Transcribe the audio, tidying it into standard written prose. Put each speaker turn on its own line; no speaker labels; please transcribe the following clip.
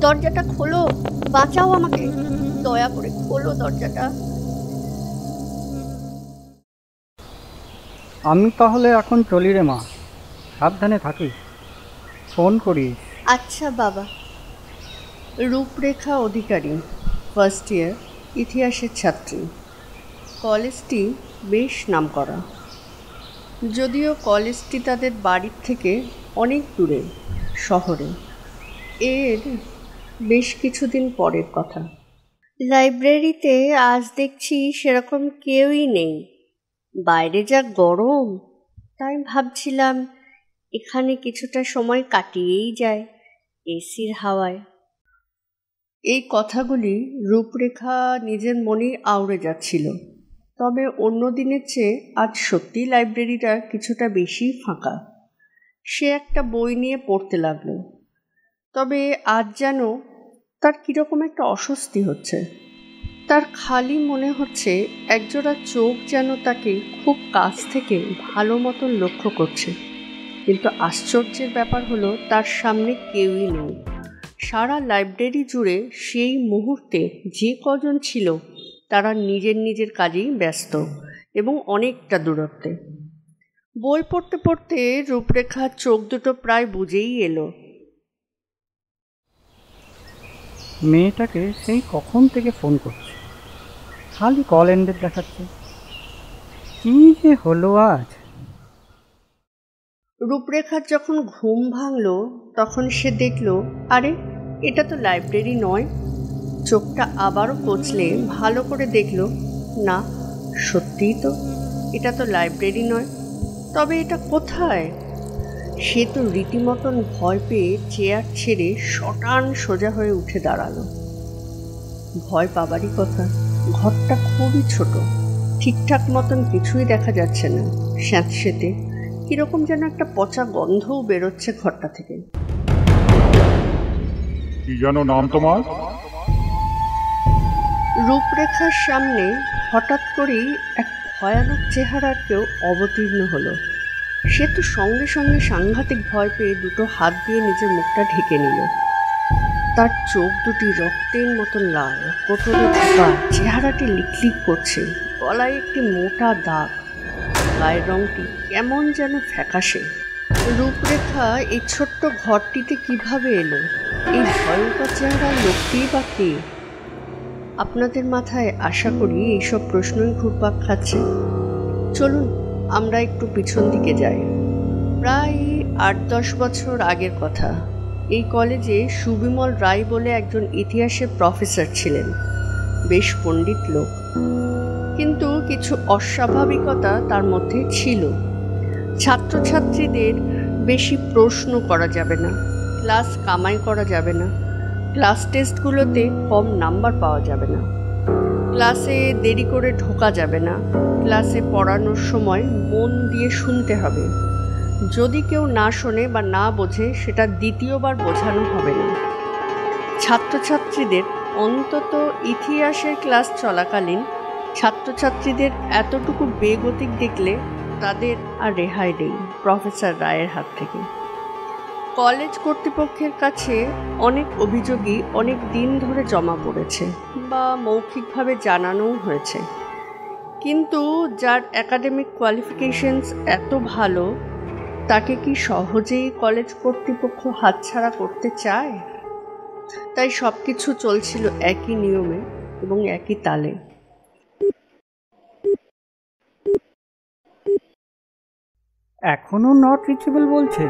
দরজাটা খোলো, বাঁচাও আমাকে, দয়া করে খোলো দরজাটা।
আমি তাহলে এখন চলি রে মা, সাবধানে থাকিস, ফোন করিস।
আচ্ছা বাবা। রূপরেখা অধিকারী, ফার্স্ট ইয়ার, ইতিহাসের ছাত্রী। কলেজটি বেশ নামকরা, যদিও কলেজটি তাদের বাড়ির থেকে অনেক দূরে, শহরে। এর বেশ কিছুদিন পরের কথা। লাইব্রেরিতে আজ দেখছি সেরকম কেউই নেই। বাইরে যা গরম, তাই ভাবছিলাম এখানে কিছুটা সময় কাটিয়েই যায় এসির হাওয়ায়। এই কথাগুলি রূপরেখা নিজের মনেই আউড়ে যাচ্ছিল। তবে অন্য দিনের চেয়ে আজ সত্যিই লাইব্রেরিটা কিছুটা বেশি ফাঁকা। সে একটা বই নিয়ে পড়তে লাগলো। তবে আজ যেন তার কীরকম একটা অস্বস্তি হচ্ছে। তার খালি মনে হচ্ছে একজোড়া চোখ যেন তাকে খুব কাছ থেকে ভালো মতন লক্ষ্য করছে। কিন্তু আশ্চর্যের ব্যাপার হলো তার সামনে কেউই নেই। সারা লাইব্রেরি জুড়ে সেই মুহূর্তে যে কজন ছিল তারা নিজের নিজের কাজেই ব্যস্ত এবং অনেকটা দূরত্বে। বই পড়তে পড়তে রূপরেখার চোখ দুটো প্রায় বুঝেই এলো।
মেয়েটাকে সেই কখন থেকে ফোন করছে, খালি কল এন্ডেড দেখাচ্ছে। কি যে হলো আজ।
রূপরেখার যখন ঘুম ভাঙল তখন সে দেখল, আরে এটা তো লাইব্রেরি নয়। চোখটা আবারও কচলে ভালো করে দেখল, না সত্যিই তো এটা তো লাইব্রেরি নয়। তবে এটা কোথায়? সে তো রীতিমতন ভয় পেয়ে চেয়ার ছেড়ে শটান সোজা হয়ে উঠে দাঁড়ালো। ভয় পাবারই কথা, ঘরটা খুবই ছোট, ঠিকঠাক মতন কিছুই দেখা যাচ্ছে না। স্যাঁতসেঁতে কিরকম যেন একটা পচা গন্ধও বেরোচ্ছে ঘরটা থেকে।
কি যেন নাম তোমার?
রূপরেখার সামনে হঠাৎ করেই এক ভয়ানক চেহারার কেউ অবতীর্ণ হলো। সে তো সঙ্গে সঙ্গে সাংঘাতিক ভয় পেয়ে দুটো হাত দিয়ে নিজের মুখটা ঢেকে নিল। তার চোখ দুটি রক্তের মতন লাল, কোটরে ঢোকা, চেহারাটি লিকলিক করছে, গলায় একটি মোটা দাগ, গায়ের রংটি কেমন যেন ফ্যাকাশে। রূপরেখা এই ছোট্ট ঘরটিতে কিভাবে এলো? এই ভয়ঙ্কর চেহারার লোকটিই বা কে? আপনাদের মাথায় আশা করি এইসব প্রশ্নই ঘুরপাক খাচ্ছে। চলুন আমরা একটু পিছন দিকে যাই। প্রায় ৮-১০ বছর আগের কথা। এই কলেজে সুবিমল রায় বলে একজন ইতিহাসের প্রফেসর ছিলেন। বেশ পণ্ডিত লোক, কিন্তু কিছু অস্বাভাবিকতা তার মধ্যে ছিল। ছাত্রছাত্রীদের বেশি প্রশ্ন করা যাবে না, ক্লাস কামাই করা যাবে না, ক্লাস টেস্টগুলোতে কম নাম্বার পাওয়া যাবে না, ক্লাসে দেরি করে ঢোকা যাবে না, ক্লাসে পড়ানোর সময় মন দিয়ে শুনতে হবে। যদি কেউ না শোনে বা না বোঝে সেটা দ্বিতীয়বার বোঝানো হবে না। ছাত্রছাত্রীদের অন্তত ইতিহাসের ক্লাস চলাকালীন ছাত্রছাত্রীদের এতটুকু বেগতিক দেখলে তাদের আর রেহাই নেই প্রফেসর রায়ের হাত থেকে। কলেজ কর্তৃপক্ষের কাছে অনেক অভিযোগই অনেক দিন ধরে জমা পড়েছে বা মৌখিকভাবে জানানোও হয়েছে। কিন্তু যার একাডেমিক কোয়ালিফিকেশনস এত ভালো, তাকে কি সহজেই কলেজ কর্তৃপক্ষ হাতছাড়া করতে চায়? তাই সব কিছু চলছিল একই নিয়মে এবং একই তালে।
এখনো নট রিচেবল বলছে।